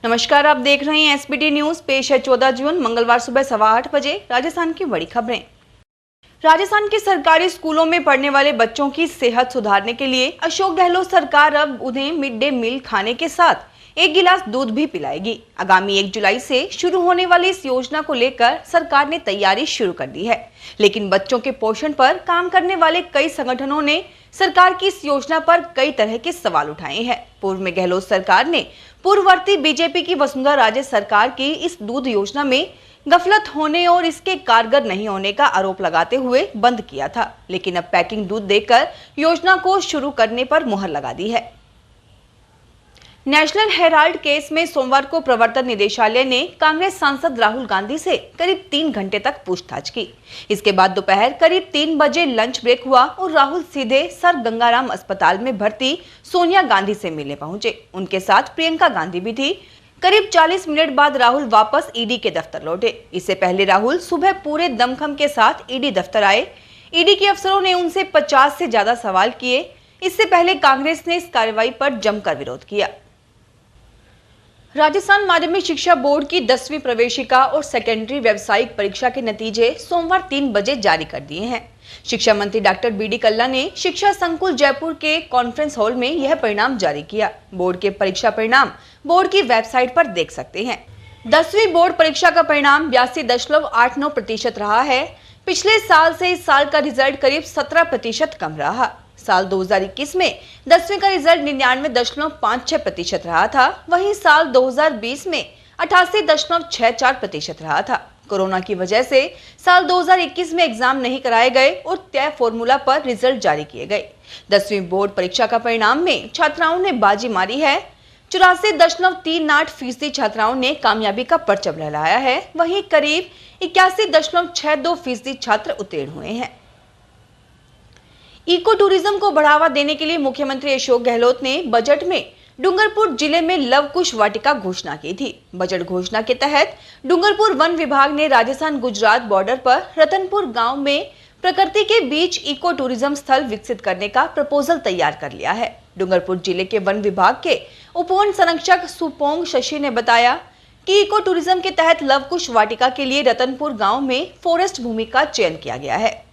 नमस्कार, आप देख रहे हैं एसबीटी न्यूज। पेश है 14 जून मंगलवार सुबह 8:15 बजे राजस्थान की बड़ी खबरें। राजस्थान के सरकारी स्कूलों में पढ़ने वाले बच्चों की सेहत सुधारने के लिए अशोक गहलोत सरकार अब उन्हें मिड डे मील खाने के साथ 1 गिलास दूध भी पिलाएगी। आगामी 1 जुलाई से शुरू होने वाली इस योजना को लेकर सरकार ने तैयारी शुरू कर दी है, लेकिन बच्चों के पोषण पर काम करने वाले कई संगठनों ने सरकार की इस योजना पर कई तरह के सवाल उठाए हैं। पूर्व में गहलोत सरकार ने पूर्ववर्ती बीजेपी की वसुंधरा राजे सरकार की इस दूध योजना में गफलत होने और इसके कारगर नहीं होने का आरोप लगाते हुए बंद किया था, लेकिन अब पैकिंग दूध देकर योजना को शुरू करने पर मुहर लगा दी है। नेशनल हेराल्ड केस में सोमवार को प्रवर्तन निदेशालय ने कांग्रेस सांसद राहुल गांधी से करीब 3 घंटे तक पूछताछ की। इसके बाद दोपहर करीब 3 बजे लंच ब्रेक हुआ और राहुल सीधे सर गंगाराम अस्पताल में भर्ती सोनिया गांधी से मिलने पहुंचे। उनके साथ प्रियंका गांधी भी थी। करीब 40 मिनट बाद राहुल वापस ईडी के दफ्तर लौटे। इससे पहले राहुल सुबह पूरे दमखम के साथ ईडी दफ्तर आए। ईडी के अफसरों ने उनसे 50 से ज्यादा सवाल किए। इससे पहले कांग्रेस ने इस कार्रवाई पर जमकर विरोध किया। राजस्थान माध्यमिक शिक्षा बोर्ड की 10वीं प्रवेशिका और सेकेंडरी व्यावसायिक परीक्षा के नतीजे सोमवार 3 बजे जारी कर दिए हैं। शिक्षा मंत्री डॉक्टर बी.डी. कल्ला ने शिक्षा संकुल जयपुर के कॉन्फ्रेंस हॉल में यह परिणाम जारी किया। बोर्ड के परीक्षा परिणाम बोर्ड की वेबसाइट पर देख सकते हैं। 10वीं बोर्ड परीक्षा का परिणाम 82.89% रहा है। पिछले साल से इस साल का रिजल्ट करीब 17% कम रहा। साल 2021 में 10वीं का रिजल्ट 99.56% रहा था। वहीं साल 2020 में 88.64% रहा था। कोरोना की वजह से साल 2021 में एग्जाम नहीं कराए गए और तय फॉर्मूला पर रिजल्ट जारी किए गए। 10वीं बोर्ड परीक्षा का परिणाम में छात्राओं ने बाजी मारी है। 84.38% छात्राओं ने कामयाबी का परचम लहराया है। वहीं करीब 81.62% छात्र उत्तीर्ण हुए हैं। इको टूरिज्म को बढ़ावा देने के लिए मुख्यमंत्री अशोक गहलोत ने बजट में डूंगरपुर जिले में लव कुश वाटिका घोषणा की थी। बजट घोषणा के तहत डूंगरपुर वन विभाग ने राजस्थान गुजरात बॉर्डर पर रतनपुर गांव में प्रकृति के बीच इको टूरिज्म स्थल विकसित करने का प्रपोजल तैयार कर लिया है। डूंगरपुर जिले के वन विभाग के उपवन संरक्षक सुपोंग शशि ने बताया कि इको टूरिज्म के तहत लव कुश वाटिका के लिए रतनपुर गाँव में फॉरेस्ट भूमि का चयन किया गया है।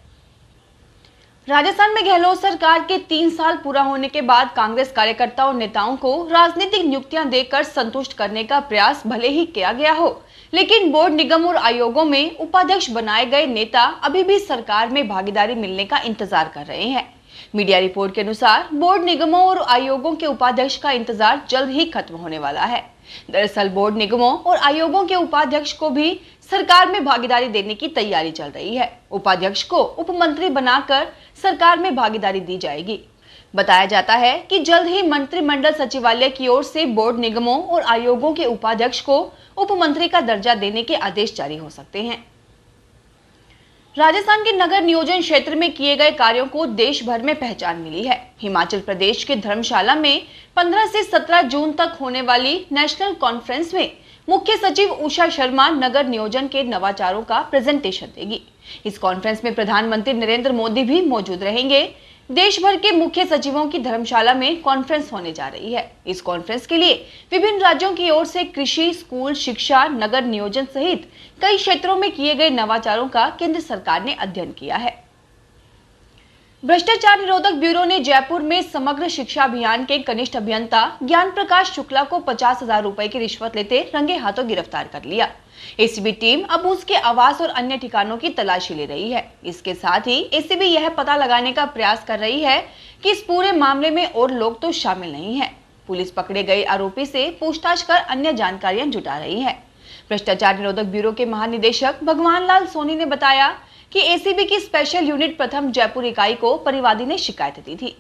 राजस्थान में गहलोत सरकार के 3 साल पूरा होने के बाद कांग्रेस कार्यकर्ता और नेताओं को राजनीतिक नियुक्तियां देकर संतुष्ट करने का प्रयास भले ही किया गया हो, लेकिन बोर्ड, निगम और आयोगों में उपाध्यक्ष बनाए गए नेता अभी भी सरकार में भागीदारी मिलने का इंतजार कर रहे हैं। मीडिया रिपोर्ट के अनुसार बोर्ड, निगमों और आयोगों के उपाध्यक्ष का इंतजार जल्द ही खत्म होने वाला है। दरअसल बोर्ड, निगमों और आयोगों के उपाध्यक्ष को भी सरकार में भागीदारी देने की तैयारी चल रही है। उपाध्यक्ष को उप मंत्री बनाकर सरकार में भागीदारी दी जाएगी। बताया जाता है कि जल्द ही मंत्रिमंडल सचिवालय की ओर से बोर्ड, निगमों और आयोगों के उपाध्यक्ष को उप मंत्री का दर्जा देने के आदेश जारी हो सकते हैं। राजस्थान के नगर नियोजन क्षेत्र में किए गए कार्यों को देश भर में पहचान मिली है। हिमाचल प्रदेश के धर्मशाला में 15 से 17 जून तक होने वाली नेशनल कॉन्फ्रेंस में मुख्य सचिव उषा शर्मा नगर नियोजन के नवाचारों का प्रेजेंटेशन देगी। इस कॉन्फ्रेंस में प्रधानमंत्री नरेंद्र मोदी भी मौजूद रहेंगे। देश भर के मुख्य सचिवों की धर्मशाला में कॉन्फ्रेंस होने जा रही है। इस कॉन्फ्रेंस के लिए विभिन्न राज्यों की ओर से कृषि, स्कूल, शिक्षा, नगर नियोजन सहित कई क्षेत्रों में किए गए नवाचारों का केंद्र सरकार ने अध्ययन किया है। भ्रष्टाचार निरोधक ब्यूरो ने जयपुर में समग्र शिक्षा अभियान के कनिष्ठ अभियंता ज्ञान प्रकाश शुक्ला को 50,000 रुपए की रिश्वत लेते रंगे हाथों गिरफ्तार कर लिया। एसीबी टीम अब उसके आवास और अन्य ठिकानों की तलाशी ले रही है। इसके साथ ही एसीबी यह पता लगाने का प्रयास कर रही है कि इस पूरे मामले में और लोग तो शामिल नहीं है। पुलिस पकड़े गए आरोपी से पूछताछ कर अन्य जानकारियां जुटा रही है। भ्रष्टाचार निरोधक ब्यूरो के महानिदेशक भगवान लाल सोनी ने बताया कि एसीबी की स्पेशल यूनिट प्रथम जयपुर इकाई को परिवादी ने शिकायत दी थी।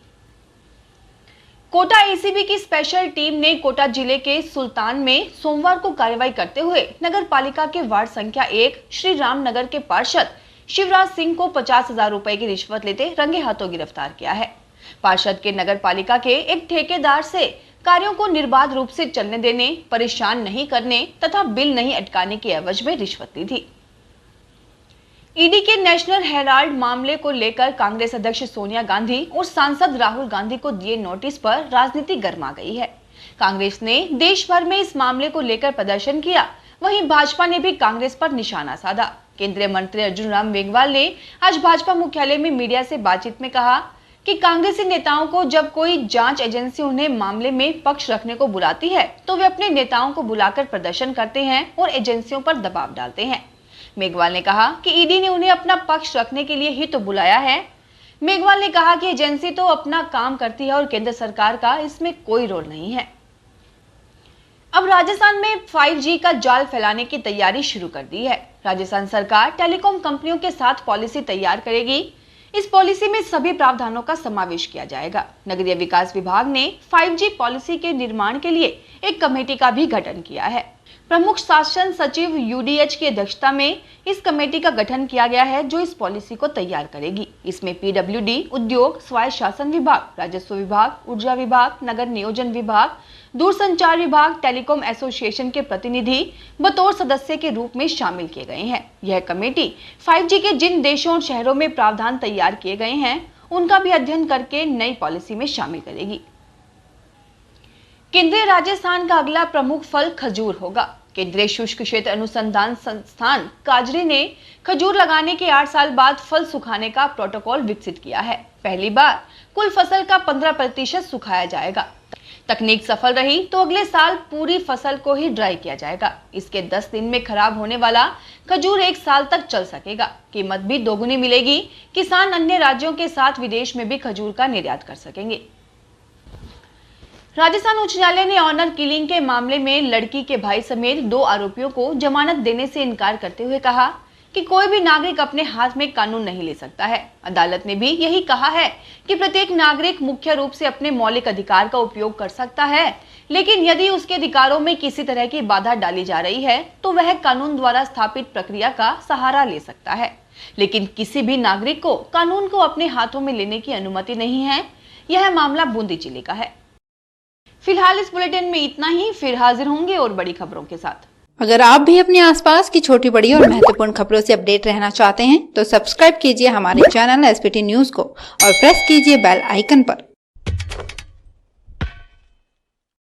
कोटा एसीबी की स्पेशल टीम ने कोटा जिले के सुल्तान में सोमवार को कार्रवाई करते हुए नगर पालिका के वार्ड संख्या 1 श्री राम नगर के पार्षद शिवराज सिंह को 50,000 रुपए की रिश्वत लेते रंगे हाथों गिरफ्तार किया है। पार्षद के नगर पालिका के एक ठेकेदार से कार्यों को निर्बाध रूप से चलने देने, परेशान नहीं करने तथा बिल नहीं अटकाने की एवज में रिश्वत ली थी। ईडी के नेशनल हेराल्ड मामले को लेकर कांग्रेस अध्यक्ष सोनिया गांधी और सांसद राहुल गांधी को दिए नोटिस पर राजनीति गर्मा गई है। कांग्रेस ने देश भर में इस मामले को लेकर प्रदर्शन किया, वहीं भाजपा ने भी कांग्रेस पर निशाना साधा। केंद्रीय मंत्री अर्जुन राम मेघवाल ने आज भाजपा मुख्यालय में मीडिया से बातचीत में कहा कि कांग्रेसी नेताओं को जब कोई जांच एजेंसी उन्हें मामले में पक्ष रखने को बुलाती है तो वे अपने नेताओं को बुलाकर प्रदर्शन करते हैं और एजेंसियों पर दबाव डालते हैं। मेघवाल ने कहा कि ईडी ने उन्हें अपना पक्ष रखने के लिए ही तो बुलाया है। मेघवाल ने कहा कि एजेंसी तो अपना काम करती है और केंद्र सरकार का इसमें कोई रोल नहीं है। अब राजस्थान में 5G का जाल फैलाने की तैयारी शुरू कर दी है। राजस्थान सरकार टेलीकॉम कंपनियों के साथ पॉलिसी तैयार करेगी। इस पॉलिसी में सभी प्रावधानों का समावेश किया जाएगा। नगरीय विकास विभाग ने 5G पॉलिसी के निर्माण के लिए एक कमेटी का भी गठन किया है। प्रमुख शासन सचिव UDH की अध्यक्षता में इस कमेटी का गठन किया गया है जो इस पॉलिसी को तैयार करेगी। इसमें PWD, उद्योग, स्वायत्त शासन विभाग, राजस्व विभाग, ऊर्जा विभाग, नगर नियोजन विभाग, दूरसंचार विभाग, टेलीकॉम एसोसिएशन के प्रतिनिधि बतौर सदस्य के रूप में शामिल किए गए हैं। यह कमेटी 5G के जिन देशों और शहरों में प्रावधान तैयार किए गए हैं उनका भी अध्ययन करके नई पॉलिसी में शामिल करेगी। केंद्रीय राजस्थान का अगला प्रमुख फल खजूर होगा। केंद्रीय शुष्क क्षेत्र अनुसंधान संस्थान काजरी ने खजूर लगाने के 8 साल बाद फल सुखाने का प्रोटोकॉल विकसित किया है। पहली बार कुल फसल का 15% सुखाया जाएगा। तकनीक सफल रही तो अगले साल पूरी फसल को ही ड्राई किया जाएगा। इसके 10 दिन में खराब होने वाला खजूर 1 साल तक चल सकेगा। कीमत भी दोगुनी मिलेगी। किसान अन्य राज्यों के साथ विदेश में भी खजूर का निर्यात कर सकेंगे। राजस्थान उच्च न्यायालय ने ऑनर किलिंग के मामले में लड़की के भाई समेत 2 आरोपियों को जमानत देने से इनकार करते हुए कहा कि कोई भी नागरिक अपने हाथ में कानून नहीं ले सकता है। अदालत ने भी यही कहा है कि प्रत्येक नागरिक मुख्य रूप से अपने मौलिक अधिकार का उपयोग कर सकता है, लेकिन यदि उसके अधिकारों में किसी तरह की बाधा डाली जा रही है तो वह कानून द्वारा स्थापित प्रक्रिया का सहारा ले सकता है। लेकिन किसी भी नागरिक को कानून को अपने हाथों में लेने की अनुमति नहीं है। यह मामला बूंदी जिले का है। फिलहाल इस बुलेटिन में इतना ही, फिर हाजिर होंगे और बड़ी खबरों के साथ। अगर आप भी अपने आसपास की छोटी बड़ी और महत्वपूर्ण खबरों से अपडेट रहना चाहते हैं तो सब्सक्राइब कीजिए हमारे चैनल SPT न्यूज को और प्रेस कीजिए बेल आइकन पर।